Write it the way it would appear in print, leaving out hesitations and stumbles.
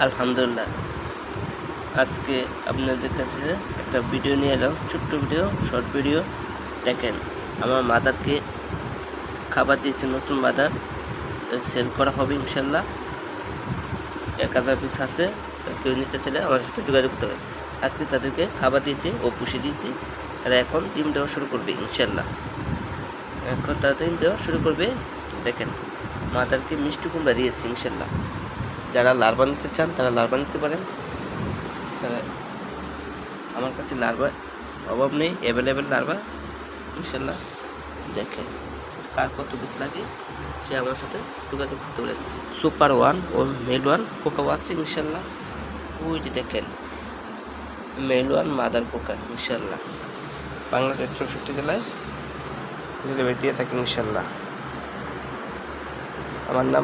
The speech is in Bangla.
আলহামদুলিল্লাহ। আজকে আপনাদের কাছে একটা ভিডিও নিয়ে এলাম, ছোট্ট ভিডিও, শর্ট ভিডিও। দেখেন, আমার মাদারকে খাবার দিয়েছে, নতুন মাদার সেল করা হবে ইনশাল্লাহ। 1000 পিস আছে, কেউ নিতে চাইলে আমার সাথে যোগাযোগ করতে হবে। আজকে তাদেরকে খাবার দিয়েছি ও পুষে দিয়েছি, তারা এখন ডিম দেওয়া শুরু করবে ইনশাল্লাহ। এখন তারা ডিম দেওয়া শুরু করবে। দেখেন, মাদারকে মিষ্টি কুমড়া দিয়েছি ইনশাল্লাহ। যারা লার্ভা নিতে চান তারা লার্ভা নিতে পারেন। তারা আমার কাছে লার্ভার অভাব নেই, অ্যাভেলেবেল লার্ভা ইনশাল্লাহ। দেখেন, কার কত পিস লাগে সে আমার সাথে যোগাযোগ করতে পারে। সুপার ওয়ান ও মেল ওয়ান পোকাও আছে ইনশাল্লাহ। ওই যে দেখেন, মেল ওয়ান মাদার পোকা ইনশাল্লাহ। বাংলাদেশ 64 জেলায় ডেলিভারি দিয়ে থাকি ইনশাল্লাহ। আমার নাম